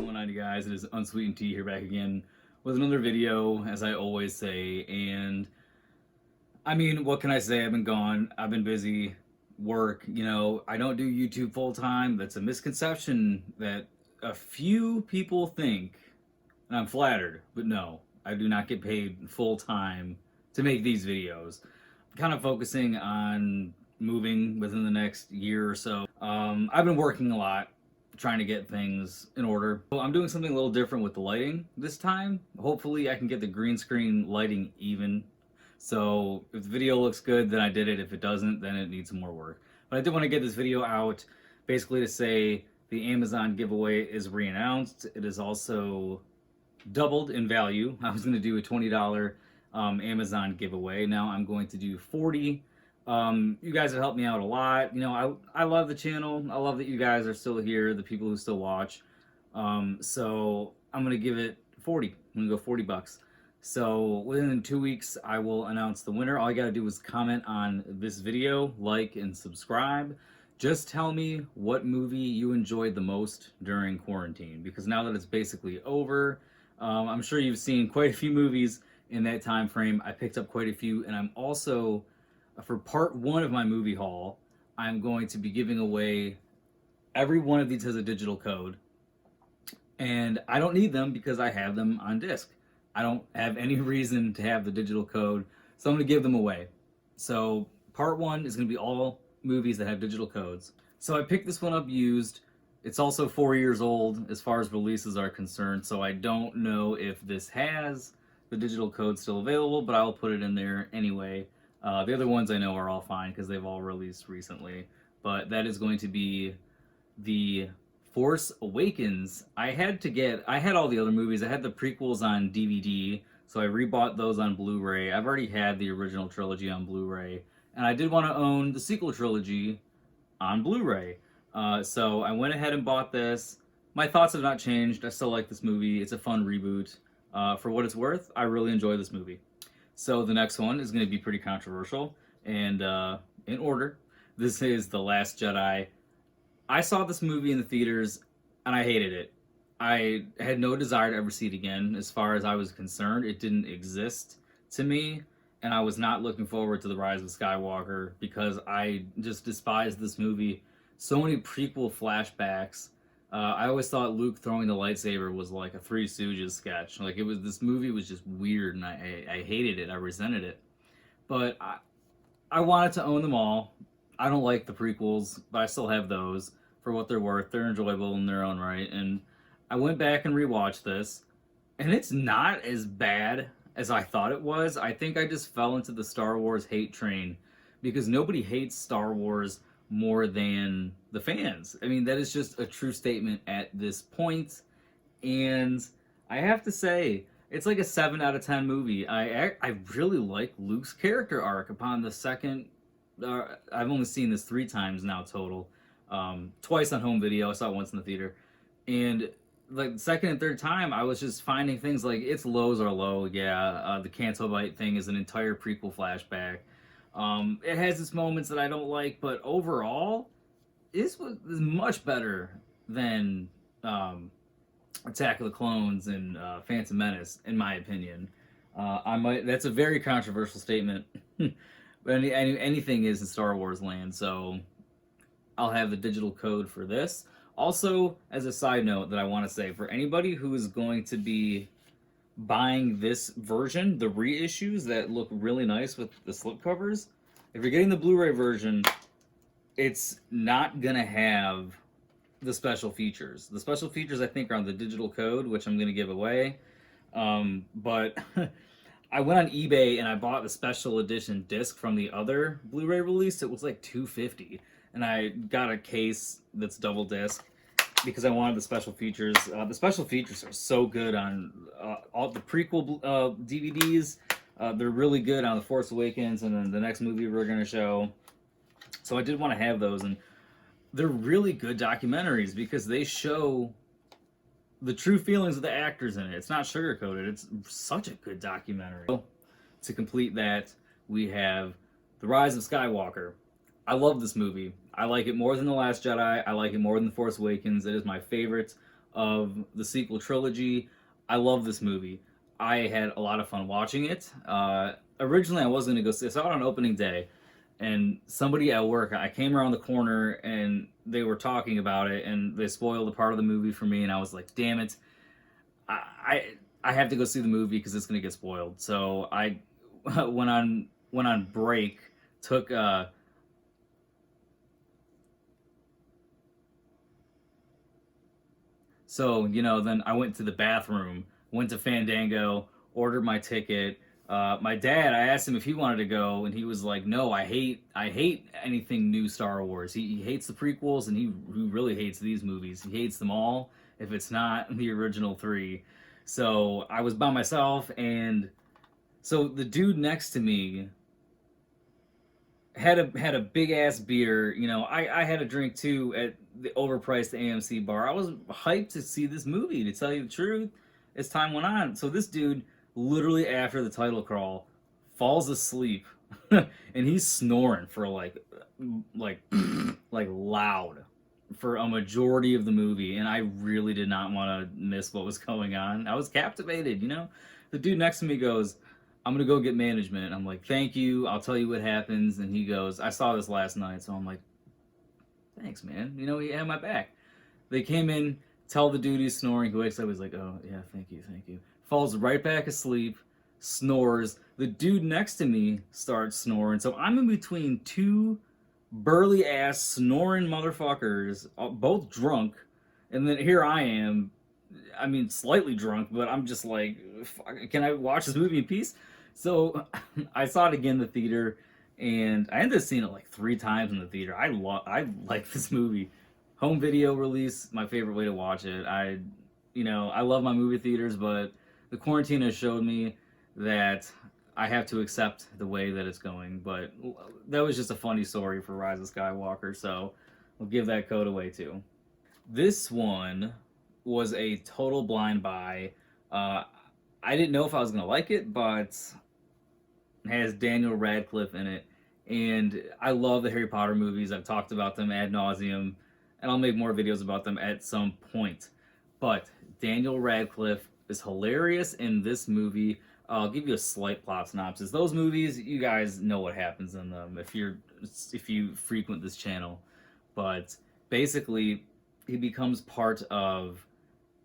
going on, you guys? It is Unsweetened Tea here, back again with another video, as I always say. And I mean, what can I say? I've been gone. I've been busy. Work. I don't do YouTube full time. That's a misconception that a few people think, and I'm flattered, but no, I do not get paid full time to make these videos. I'm kind of focusing on moving within the next year or so. I've been working a lot, trying to get things in order. So I'm doing something a little different with the lighting this time. Hopefully I can get the green screen lighting even. So if the video looks good, then I did it. If it doesn't, then it needs some more work. But I did want to get this video out basically to say the Amazon giveaway is re-announced. It is also doubled in value. I was going to do a $20 Amazon giveaway. Now I'm going to do $40. You guys have helped me out a lot. I love the channel. I love that you guys are still here, the people who still watch. So I'm going to give it 40. I'm going to go 40 bucks. So within 2 weeks, I will announce the winner. All you got to do is comment on this video, like, and subscribe. Just tell me what movie you enjoyed the most during quarantine, because now that it's basically over, I'm sure you've seen quite a few movies in that time frame. I picked up quite a few, and I'm also, for part one of my movie haul, I'm going to be giving away, every one of these has a digital code, and I don't need them because I have them on disc. I don't have any reason to have the digital code, so I'm going to give them away. So part one is going to be all movies that have digital codes. So I picked this one up used. It's also 4 years old as far as releases are concerned, so I don't know if this has the digital code still available, but I'll put it in there anyway. The other ones I know are all fine because they've all released recently. But that is going to be the Force Awakens. I had all the other movies. I had the prequels on DVD, so I rebought those on Blu-ray. I've already had the original trilogy on Blu-ray, and I did want to own the sequel trilogy on Blu-ray. So I went ahead and bought this. My thoughts have not changed. I still like this movie. It's a fun reboot. For what it's worth, I really enjoy this movie. So the next one is going to be pretty controversial, and in order, this is The Last Jedi. I saw this movie in the theaters, and I hated it. I had no desire to ever see it again. As far as I was concerned, it didn't exist to me, and I was not looking forward to The Rise of Skywalker because I just despised this movie. So many prequel flashbacks. I always thought Luke throwing the lightsaber was like a Three Stooges sketch. Like, this movie was just weird, and I hated it. I resented it. But I wanted to own them all. I don't like the prequels, but I still have those for what they're worth. They're enjoyable in their own right. And I went back and rewatched this, and it's not as bad as I thought it was. I think I just fell into the Star Wars hate train because nobody hates Star Wars more than the fans. I mean, that is just a true statement at this point. And I have to say, it's like a 7 out of 10 movie. I really like Luke's character arc upon the second. I've only seen this 3 times now total. Twice on home video. I saw it once in the theater. And like the second and third time, I was just finding things like its lows are low. Yeah, the Canto Bite thing is an entire prequel flashback. It has its moments that I don't like, but overall, this was much better than Attack of the Clones and Phantom Menace, in my opinion. That's a very controversial statement. But anything is in Star Wars land, so I'll have the digital code for this. Also, as a side note that I want to say, for anybody who is going to be buying this version, the reissues that look really nice with the slipcovers, if you're getting the Blu-ray version, it's not going to have the special features. The special features, I think, are on the digital code, which I'm going to give away. But I went on eBay and I bought the special edition disc from the other Blu-ray release. It was like $250, and I got a case that's double disc because I wanted the special features. The special features are so good on all the prequel DVDs. They're really good on The Force Awakens and then the next movie we're going to show. So I did want to have those, and they're really good documentaries because they show the true feelings of the actors in it. It's not sugarcoated. It's such a good documentary. So, to complete that, we have The Rise of Skywalker. I love this movie. I like it more than The Last Jedi. I like it more than The Force Awakens. It is my favorite of the sequel trilogy. I love this movie. I had a lot of fun watching it. Originally, I was going to go see. I saw it on opening day, and somebody at work, I came around the corner and they were talking about it, and they spoiled a part of the movie for me, and I was like, "Damn it! I I have to go see the movie because it's going to get spoiled." So I went on break, took So, then I went to the bathroom, went to Fandango, ordered my ticket. My dad, I asked him if he wanted to go, and he was like, "No, I hate anything new Star Wars. He hates the prequels, and he really hates these movies. He hates them all if it's not the original three." So I was by myself, and so the dude next to me had a big ass beer. I had a drink too at the overpriced AMC bar. I was hyped to see this movie. To tell you the truth, as time went on, so this dude literally after the title crawl falls asleep, and he's snoring for like like loud for a majority of the movie, and I really did not want to miss what was going on. I was captivated. The dude next to me goes, "I'm gonna go get management." I'm like, "Thank you. I'll tell you what happens." And he goes, "I saw this last night." So I'm like, "Thanks, man. He had my back." They came in, tell the dude he's snoring. He wakes up, he's like, "Oh, yeah, thank you, thank you." Falls right back asleep, snores. The dude next to me starts snoring. So I'm in between two burly ass snoring motherfuckers, both drunk. And then here I am, I mean, slightly drunk, but I'm just like, can I watch this movie in peace? So I saw it again in the theater, and I ended up seeing it like 3 times in the theater. I like this movie. Home video release, my favorite way to watch it. I love my movie theaters, but the quarantine has showed me that I have to accept the way that it's going. But that was just a funny story for Rise of Skywalker, so we'll give that code away too. This one was a total blind buy. I didn't know if I was gonna like it, but it has Daniel Radcliffe in it, and I love the Harry Potter movies. I've talked about them ad nauseum, and I'll make more videos about them at some point. But Daniel Radcliffe is hilarious in this movie. I'll give you a slight plot synopsis. Those movies, you guys know what happens in them if you frequent this channel. But basically, he becomes part of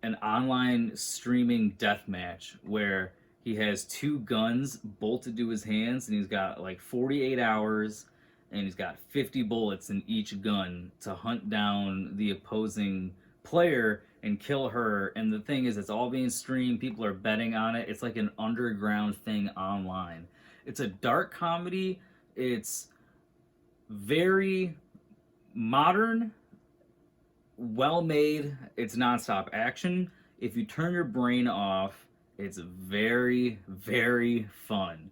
an online streaming death match where he has 2 guns bolted to his hands, and he's got like 48 hours, and he's got 50 bullets in each gun to hunt down the opposing player and kill her. And the thing is, it's all being streamed. People are betting on it. It's like an underground thing online. It's a dark comedy. It's very modern, well made. It's nonstop action. If you turn your brain off, it's very, very fun.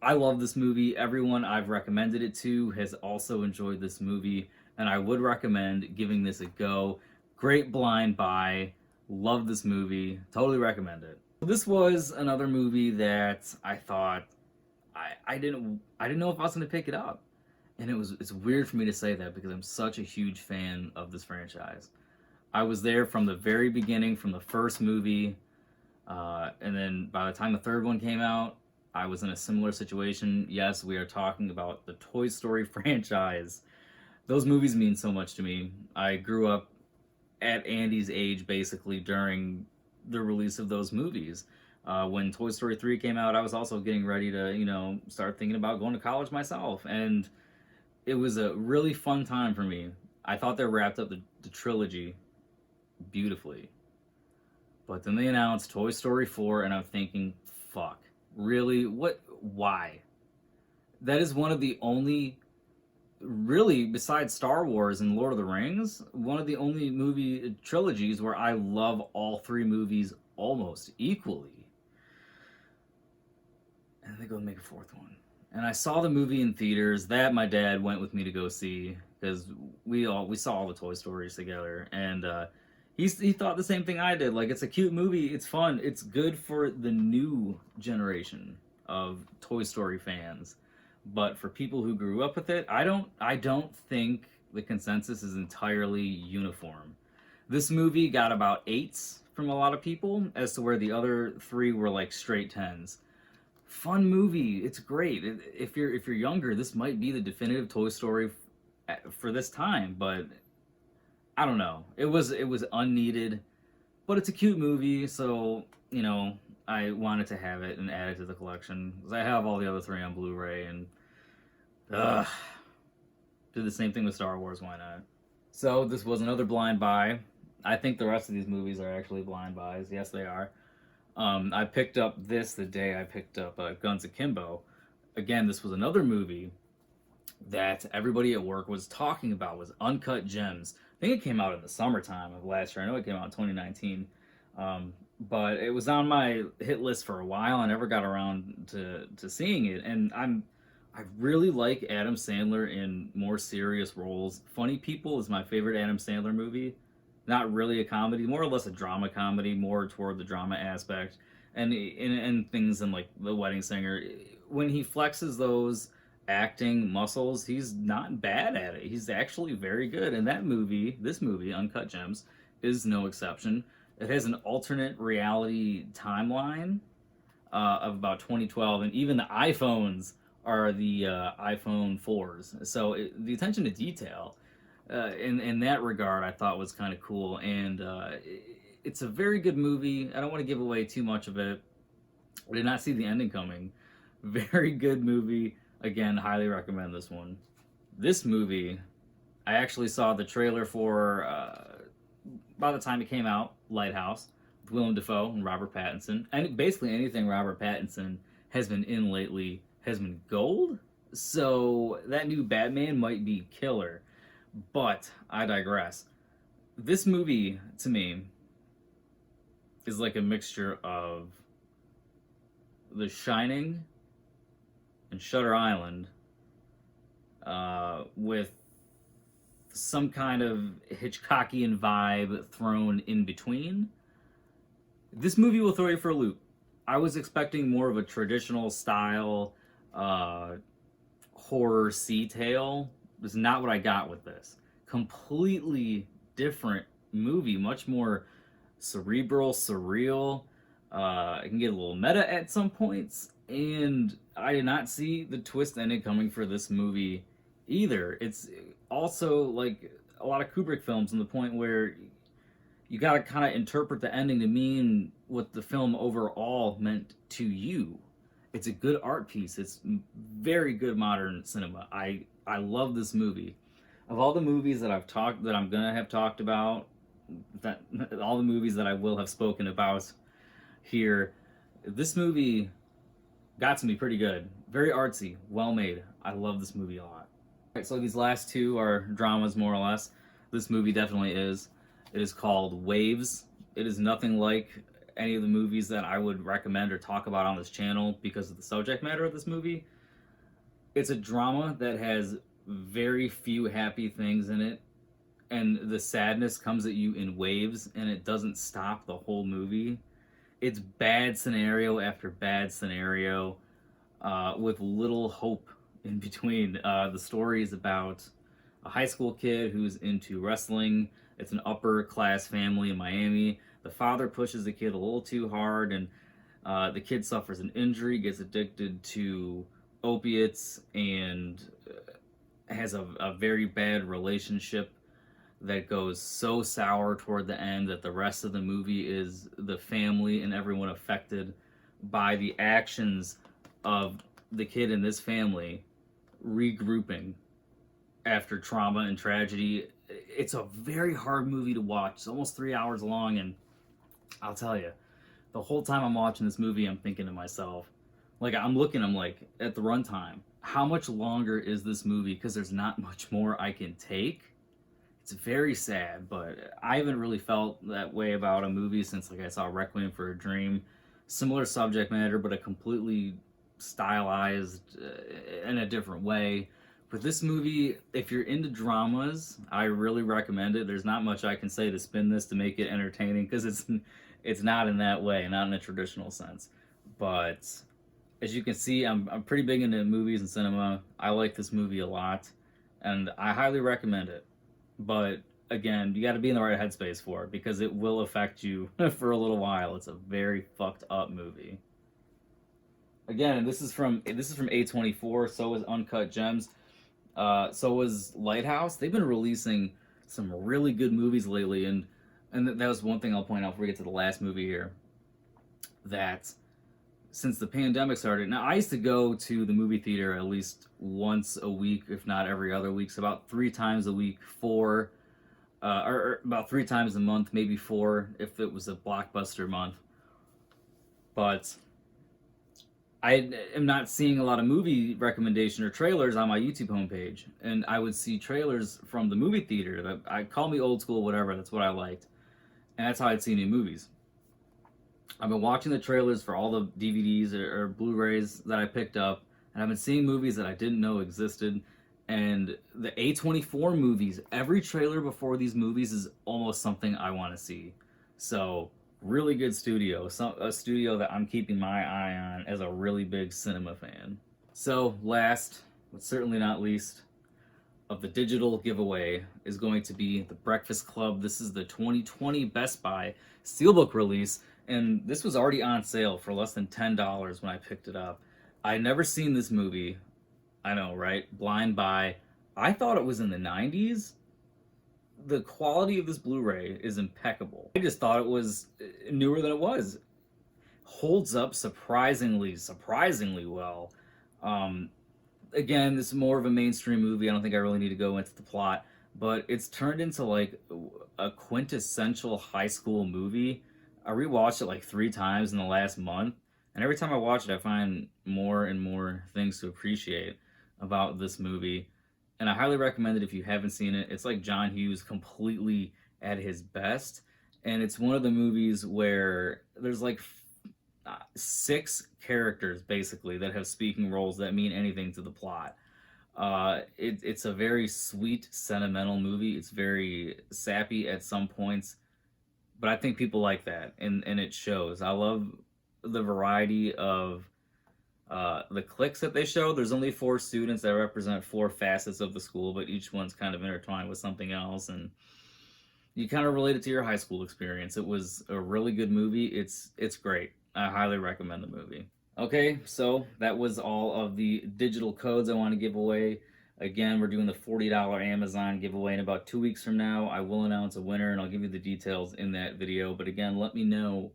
I love this movie. Everyone I've recommended it to has also enjoyed this movie, and I would recommend giving this a go. Great blind buy. Love this movie. Totally recommend it. This was another movie that I thought I didn't know if I was going to pick it up. And it's weird for me to say that because I'm such a huge fan of this franchise. I was there from the very beginning, from the first movie, and then by the time the third one came out, I was in a similar situation. Yes, we are talking about the Toy Story franchise. Those movies mean so much to me. I grew up at Andy's age, basically, during the release of those movies. When Toy Story 3 came out, I was also getting ready to, start thinking about going to college myself. And it was a really fun time for me. I thought they wrapped up the trilogy beautifully. But then they announced Toy Story 4, and I'm thinking, fuck. Really? What? Why? That is one of the only, really, besides Star Wars and Lord of the Rings, one of the only movie trilogies where I love all 3 movies almost equally. And they go and make a 4th one. And I saw the movie in theaters. That my dad went with me to go see because we saw all the Toy Stories together, and he thought the same thing I did. Like, it's a cute movie. It's fun. It's good for the new generation of Toy Story fans. But for people who grew up with it, I don't think the consensus is entirely uniform. This movie got about 8s from a lot of people, as to where the other 3 were like straight 10s. Fun movie. It's great. If you're younger, this might be the definitive Toy Story for this time, but I don't know. It was unneeded, but it's a cute movie, so I wanted to have it and add it to the collection because I have all the other 3 on Blu-ray, and ugh, did the same thing with Star Wars. Why not? So this was another blind buy. I think the rest of these movies are actually blind buys. Yes, they are. I picked up this the day I picked up Guns Akimbo. Again, this was another movie that everybody at work was talking about, was Uncut Gems. I think it came out in the summertime of last year. I know it came out in 2019. But it was on my hit list for a while. I never got around to seeing it. And I really like Adam Sandler in more serious roles. Funny People is my favorite Adam Sandler movie. Not really a comedy, more or less a drama comedy, more toward the drama aspect. And things in like The Wedding Singer, when he flexes those acting muscles, he's not bad at it. He's actually very good. And this movie, Uncut Gems, is no exception. It has an alternate reality timeline of about 2012, and even the iPhones are the iPhone 4s. So the attention to detail in that regard, I thought was kind of cool, and it's a very good movie. I don't want to give away too much of it. I did not see the ending coming. Very good movie. Again, highly recommend this one. This movie, I actually saw the trailer for, by the time it came out, Lighthouse, with Willem Dafoe and Robert Pattinson. And basically anything Robert Pattinson has been in lately has been gold. So that new Batman might be killer. But I digress. This movie, to me, is like a mixture of The Shining and Shutter Island with some kind of Hitchcockian vibe thrown in between. This movie will throw you for a loop. I was expecting more of a traditional style horror sea tale. Was not what I got with this. Completely different movie, much more cerebral, surreal. It can get a little meta at some points, and I did not see the twist ending coming for this movie either. It's also like a lot of Kubrick films, on the point where you got to kind of interpret the ending to mean what the film overall meant to you. It's a good art piece. It's very good modern cinema. I love this movie. Of all the movies that I'm gonna have talked about, that all the movies that I will have spoken about here, this movie got to me pretty good. Very artsy, well made. I love this movie a lot. Alright, so these last 2 are dramas, more or less. This movie definitely is. It is called Waves. It is nothing like any of the movies that I would recommend or talk about on this channel because of the subject matter of this movie. It's a drama that has very few happy things in it, and the sadness comes at you in waves, and it doesn't stop the whole movie. It's bad scenario after bad scenario, with little hope in between. The story is about a high school kid who's into wrestling. It's an upper class family in Miami. The father pushes the kid a little too hard, and the kid suffers an injury, gets addicted to opiates, and has a very bad relationship that goes so sour toward the end that the rest of the movie is the family and everyone affected by the actions of the kid in this family regrouping after trauma and tragedy. It's a very hard movie to watch. It's almost 3 hours long, and I'll tell you, the whole time I'm watching this movie, I'm thinking to myself, like, I'm like, at the runtime, how much longer is this movie? Because there's not much more I can take. It's very sad, but I haven't really felt that way about a movie since, like, I saw Requiem for a Dream. Similar subject matter, but a completely stylized in a different way. But this movie, if you're into dramas, I really recommend it. There's not much I can say to spin this to make it entertaining, because it's not in that way, not in a traditional sense. But as you can see, I'm pretty big into movies and cinema. I like this movie a lot, and I highly recommend it. But again, you got to be in the right headspace for it because it will affect you for a little while. It's a very fucked up movie. Again, this is from A24. So is Uncut Gems. So was Lighthouse. They've been releasing some really good movies lately, and that was one thing I'll point out before we get to the last movie here. That since the pandemic started, now I used to go to the movie theater at least once a week, if not every other week, so about 3 times a week, or about 3 times a month, maybe 4 if it was a blockbuster month. But I am not seeing a lot of movie recommendation or trailers on my YouTube homepage, and I would see trailers from the movie theater. That I call me old school, whatever. That's what I liked, and that's how I'd see new movies. I've been watching the trailers for all the DVDs or Blu-rays that I picked up, and I've been seeing movies that I didn't know existed. And the A24 movies, every trailer before these movies is almost something I want to see. So really good studio, a studio that I'm keeping my eye on as a really big cinema fan. So last, but certainly not least, of the digital giveaway is going to be The Breakfast Club. This is the 2020 Best Buy Steelbook release, and this was already on sale for less than $10 when I picked it up. I'd never seen this movie. I know, right? Blind Buy. I thought it was in the 90s. The quality of this Blu-ray is impeccable. I just thought it was newer than it was. Holds up surprisingly well. Again, this is more of a mainstream movie. I don't think I really need to go into the plot, but it's turned into like a quintessential high school movie. I rewatched it like 3 times in the last month, and every time I watch it, I find more and more things to appreciate about this movie. And I highly recommend it if you haven't seen it. It's like John Hughes completely at his best, and it's one of the movies where there's like 6 characters basically that have speaking roles that mean anything to the plot. It's a very sweet, sentimental movie. It's very sappy at some points, but I think people like that, and it shows. I love the variety of the cliques that they show. There's only 4 students that represent 4 facets of the school, but each one's kind of intertwined with something else, and you kind of relate it to your high school experience. It was a really good movie. It's great. I highly recommend the movie. Okay, so that was all of the digital codes I want to give away. Again, we're doing the $40 Amazon giveaway in about 2 weeks from now. I will announce a winner, and I'll give you the details in that video. But again, let me know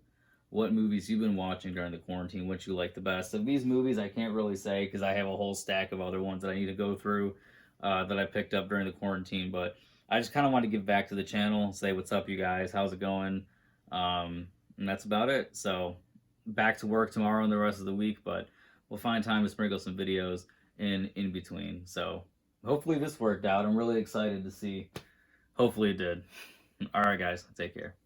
what movies you've been watching during the quarantine, what you like the best. Of these movies, I can't really say because I have a whole stack of other ones that I need to go through that I picked up during the quarantine. But I just kind of want to give back to the channel, say what's up, you guys, how's it going? And that's about it. So back to work tomorrow and the rest of the week, but we'll find time to sprinkle some videos in between. So hopefully this worked out. I'm really excited to see. Hopefully it did. All right, guys, take care.